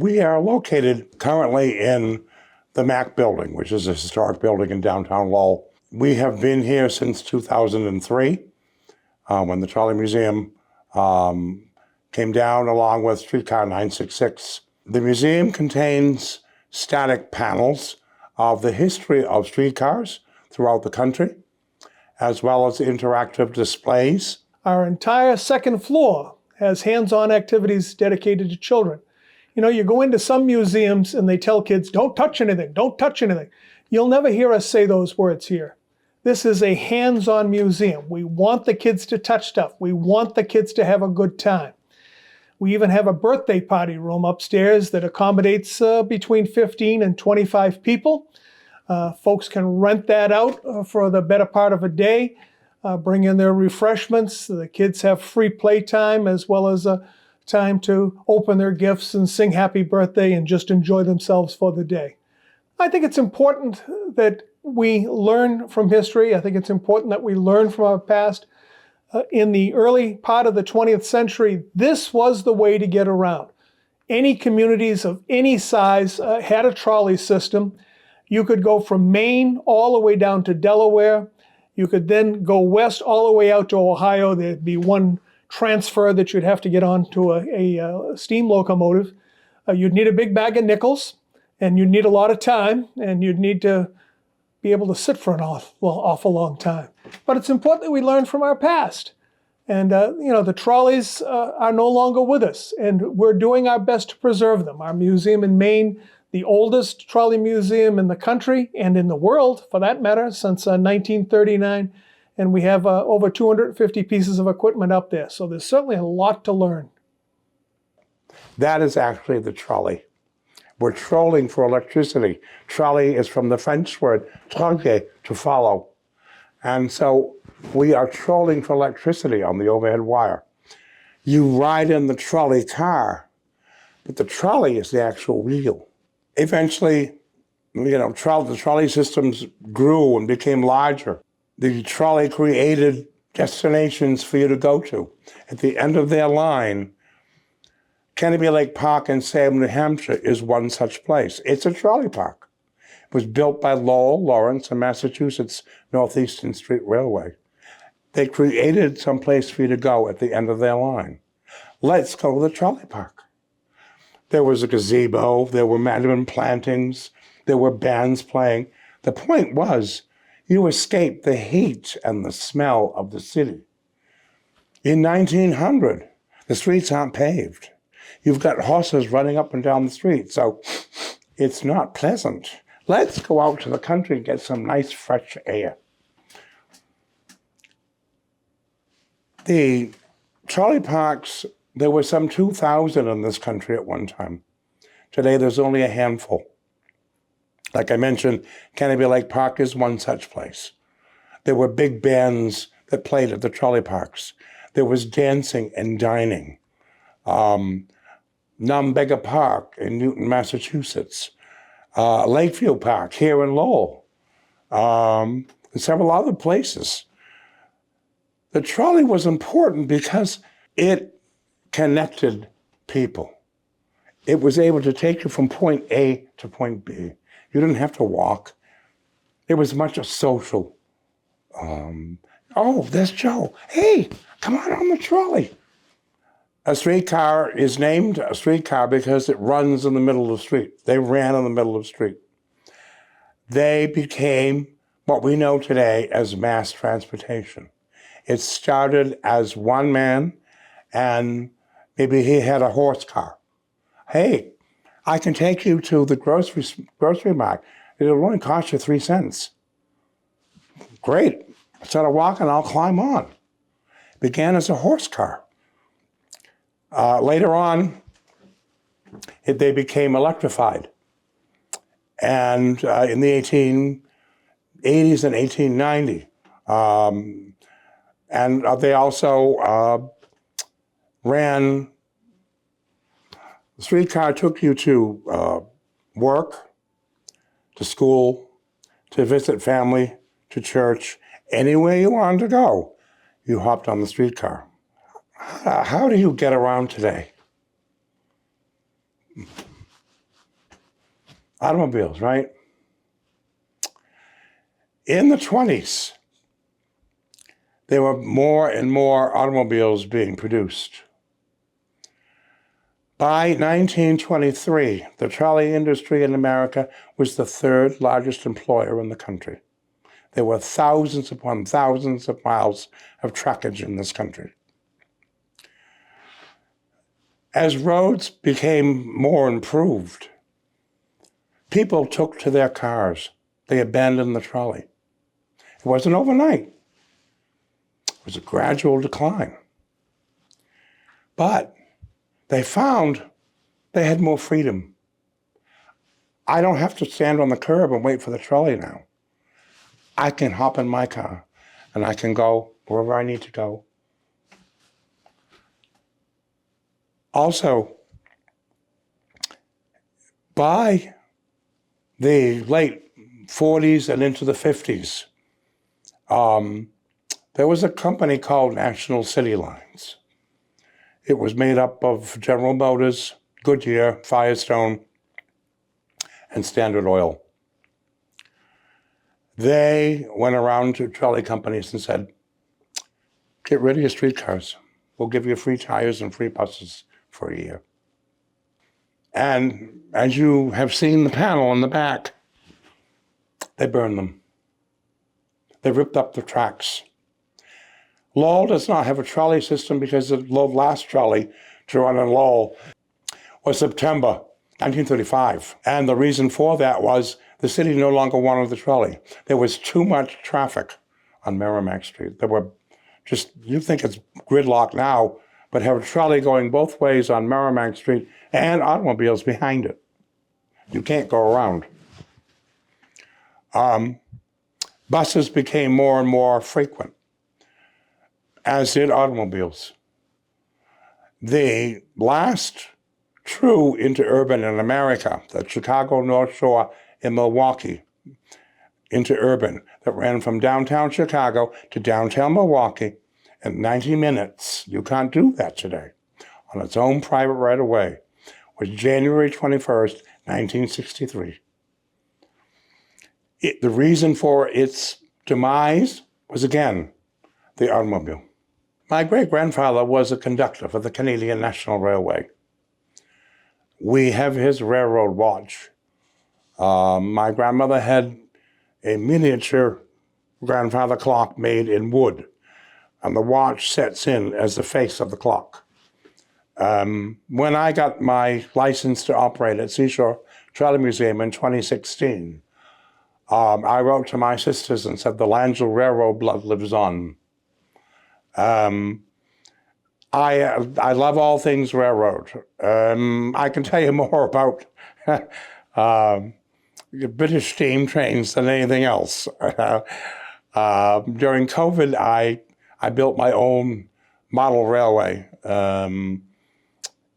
We are located currently in the Mac building, which is a historic building in downtown Lowell. We have been here since 2003, when the Trolley Museum came down along with Streetcar 966. The museum contains static panels of the history of streetcars throughout the country, as well as interactive displays. Our entire second floor has hands-on activities dedicated to children. You know, you go into some museums and they tell kids, don't touch anything, don't touch anything. You'll never hear us say those words here. This is a hands-on museum. We want the kids to touch stuff. We want the kids to have a good time. We even have a birthday party room upstairs that accommodates between 15 and 25 people. Folks can rent that out for the better part of a day, bring in their refreshments. The kids have free playtime as well as time to open their gifts and sing happy birthday and just enjoy themselves for the day. I think it's important that we learn from history. I think it's important that we learn from our past. In the early part of the 20th century, this was the way to get around. Any communities of any size had a trolley system. You could go from Maine all the way down to Delaware. You could then go west all the way out to Ohio. There'd be one transfer that you'd have to get onto a steam locomotive. You'd need a big bag of nickels, and you'd need a lot of time, and you'd need to be able to sit for an awful long time. But it's important that we learn from our past. And the trolleys are no longer with us, and we're doing our best to preserve them. Our museum in Maine, the oldest trolley museum in the country and in the world, for that matter, since 1939. And we have over 250 pieces of equipment up there. So there's certainly a lot to learn. That is actually the trolley. We're trolling for electricity. Trolley is from the French word troller, to follow. And so we are trolling for electricity on the overhead wire. You ride in the trolley car, but the trolley is the actual wheel. Eventually, the trolley systems grew and became larger. The trolley created destinations for you to go to. At the end of their line, Canobie Lake Park in Salem, New Hampshire is one such place. It's a trolley park. It was built by Lowell, Lawrence, and Massachusetts Northeastern Street Railway. They created some place for you to go at the end of their line. Let's go to the trolley park. There was a gazebo, there were mandarin plantings, there were bands playing. The point was, you escape the heat and the smell of the city. In 1900, the streets aren't paved. You've got horses running up and down the street, so it's not pleasant. Let's go out to the country and get some nice fresh air. The trolley parks, there were some 2,000 in this country at one time. Today, there's only a handful. Like I mentioned, Canobie Lake Park is one such place. There were big bands that played at the trolley parks. There was dancing and dining. Numbega Park in Newton, Massachusetts. Lakeview Park here in Lowell. And several other places. The trolley was important because it connected people. It was able to take you from point A to point B. You didn't have to walk. It was much a social. Oh, there's Joe. Hey, come on the trolley. A streetcar is named a streetcar because it runs in the middle of the street. They ran in the middle of the street. They became what we know today as mass transportation. It started as one man, and maybe he had a horse car. Hey, I can take you to the grocery mart. It'll only cost you 3 cents. Great. Instead of walking, I'll climb on. It began as a horse car. Later on, they became electrified. And in the 1880s and 1890, and they also ran. The streetcar took you to work, to school, to visit family, to church, anywhere you wanted to go, you hopped on the streetcar. How do you get around today? Automobiles, right? In the 20s, there were more and more automobiles being produced. By 1923, the trolley industry in America was the third largest employer in the country. There were thousands upon thousands of miles of truckage in this country. As roads became more improved, people took to their cars. They abandoned the trolley. It wasn't overnight. It was a gradual decline. But they found they had more freedom. I don't have to stand on the curb and wait for the trolley now. I can hop in my car and I can go wherever I need to go. Also, by the late 40s and into the 50s, there was a company called National City Lines. It was made up of General Motors, Goodyear, Firestone, and Standard Oil. They went around to trolley companies and said, get rid of your streetcars. We'll give you free tires and free buses for a year. And as you have seen the panel in the back, they burned them. They ripped up the tracks. Lowell does not have a trolley system because the last trolley to run in Lowell was September 1935. And the reason for that was the city no longer wanted the trolley. There was too much traffic on Merrimack Street. There were just, you think it's gridlock now, but have a trolley going both ways on Merrimack Street and automobiles behind it. You can't go around. Buses became more and more frequent, as did automobiles. The last true interurban in America, the Chicago North Shore in Milwaukee, interurban, that ran from downtown Chicago to downtown Milwaukee in 90 minutes. You can't do that today. On its own private right-of-way, was January 21st, 1963. The reason for its demise was, again, the automobile. My great-grandfather was a conductor for the Canadian National Railway. We have his railroad watch. My grandmother had a miniature grandfather clock made in wood, and the watch sets in as the face of the clock. When I got my license to operate at Seashore Trolley Museum in 2016, I wrote to my sisters and said, the Langell Railroad blood lives on. I love all things railroad. I can tell you more about British steam trains than anything else. During COVID, I built my own model railway.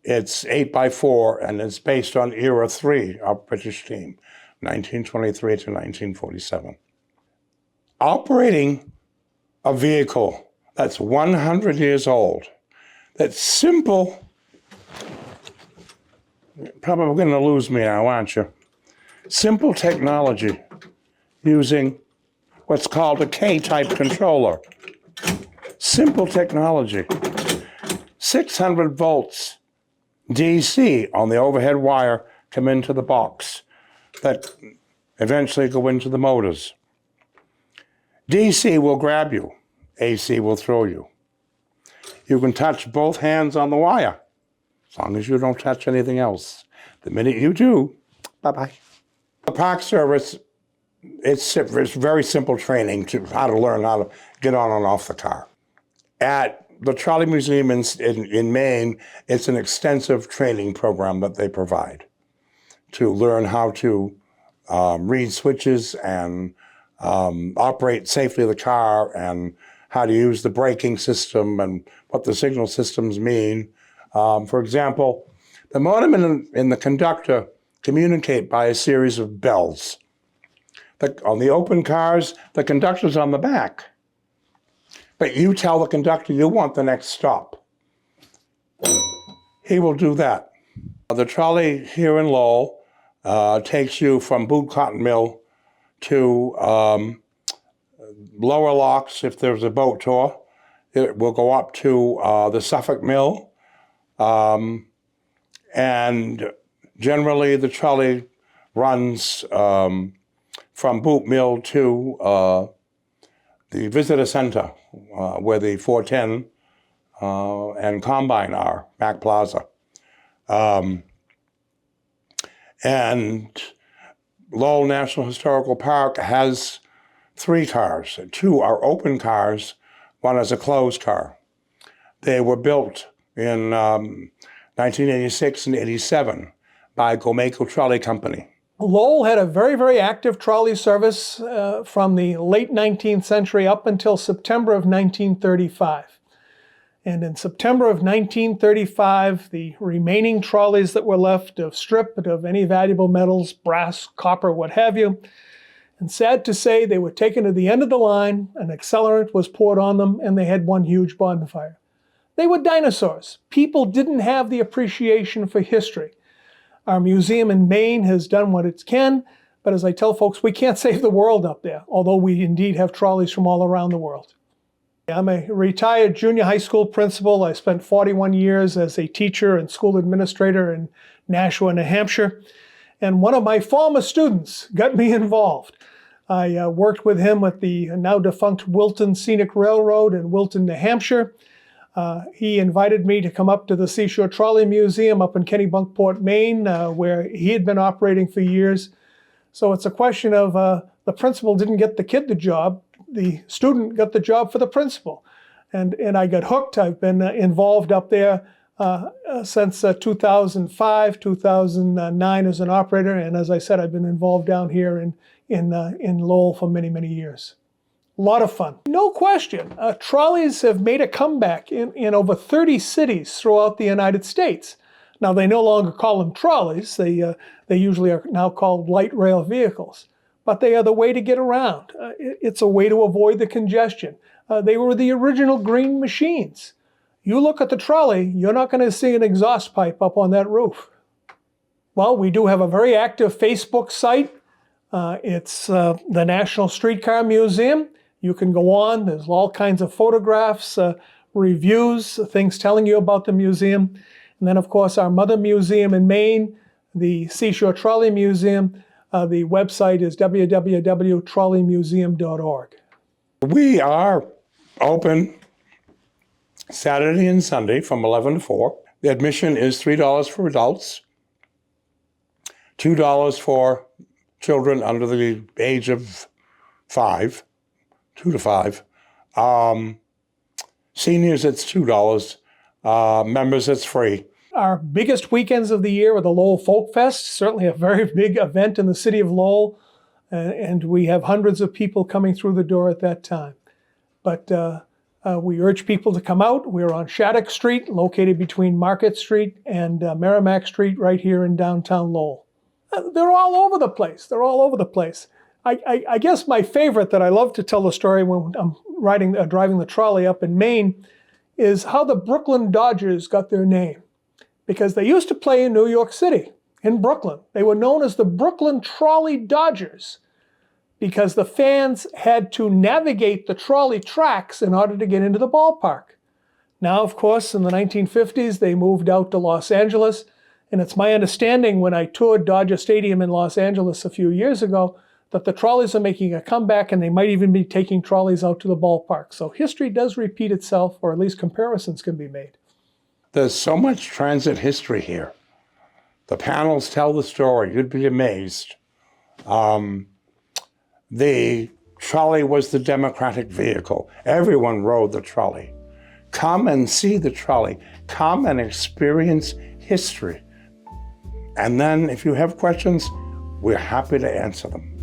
It's 8x4, and it's based on Era 3 of British steam, 1923 to 1947. Operating a vehicle that's 100 years old, that's simple. Probably going to lose me now, aren't you? Simple technology using what's called a K-type controller. Simple technology. 600 volts DC on the overhead wire come into the box that eventually go into the motors. DC will grab you. AC will throw you. You can touch both hands on the wire, as long as you don't touch anything else. The minute you do, bye-bye. The Park Service, it's very simple training to how to learn how to get on and off the car. At the Trolley Museum in Maine, it's an extensive training program that they provide to learn how to read switches and operate safely the car, and how to use the braking system and what the signal systems mean. For example, the motorman and the conductor communicate by a series of bells. On the open cars, the conductor's on the back. But you tell the conductor you want the next stop. He will do that. The trolley here in Lowell takes you from Boot Cotton Mill to Lower Locks if there's a boat tour. It will go up to the Suffolk Mill. And generally the trolley runs from Boot Mill to the visitor center where the 410 and Combine are, Mac Plaza. And Lowell National Historical Park has 3 cars. 2 are open cars, 1 is a closed car. They were built in 1986 and 87 by Gomeco Trolley Company. Lowell had a very, very active trolley service from the late 19th century up until September of 1935. And in September of 1935, the remaining trolleys that were left of stripped of any valuable metals, brass, copper, what have you. And sad to say, they were taken to the end of the line, an accelerant was poured on them, and they had one huge bonfire. They were dinosaurs. People didn't have the appreciation for history. Our museum in Maine has done what it can, but as I tell folks, we can't save the world up there, although we indeed have trolleys from all around the world. I'm a retired junior high school principal. I spent 41 years as a teacher and school administrator in Nashua, New Hampshire. And one of my former students got me involved. I worked with him at the now defunct Wilton Scenic Railroad in Wilton, New Hampshire. He invited me to come up to the Seashore Trolley Museum up in Kennebunkport, Maine, where he had been operating for years. So it's a question of the principal didn't get the kid the job. The student got the job for the principal. And I got hooked. I've been involved up there since 2005, 2009 as an operator. And as I said, I've been involved down here in Lowell for many, many years. A lot of fun. No question. Trolleys have made a comeback in over 30 cities throughout the United States. Now, they no longer call them trolleys. They usually are now called light rail vehicles. But they are the way to get around. It's a way to avoid the congestion. They were the original green machines. You look at the trolley, you're not going to see an exhaust pipe up on that roof. Well, we do have a very active Facebook site. It's the National Streetcar Museum. You can go on. There's all kinds of photographs, reviews, things telling you about the museum. And then, of course, our mother museum in Maine, the Seashore Trolley Museum. The website is www.trolleymuseum.org. We are open Saturday and Sunday from 11 to 4. The admission is $3 for adults, $2 for children under the age of 5, 2 to 5. Seniors, it's $2. Members, it's free. Our biggest weekends of the year are the Lowell Folk Fest, certainly a very big event in the city of Lowell, and we have hundreds of people coming through the door at that time. But we urge people to come out. We're on Shattuck Street, located between Market Street and Merrimack Street, right here in downtown Lowell. They're all over the place. They're all over the place. I guess my favorite that I love to tell the story when I'm driving the trolley up in Maine is how the Brooklyn Dodgers got their name. Because they used to play in New York City, in Brooklyn. They were known as the Brooklyn Trolley Dodgers because the fans had to navigate the trolley tracks in order to get into the ballpark. Now, of course, in the 1950s, they moved out to Los Angeles. And it's my understanding when I toured Dodger Stadium in Los Angeles a few years ago that the trolleys are making a comeback and they might even be taking trolleys out to the ballpark. So history does repeat itself, or at least comparisons can be made. There's so much transit history here. The panels tell the story. You'd be amazed. The trolley was the democratic vehicle. Everyone rode the trolley. Come and see the trolley. Come and experience history. And then if you have questions, we're happy to answer them.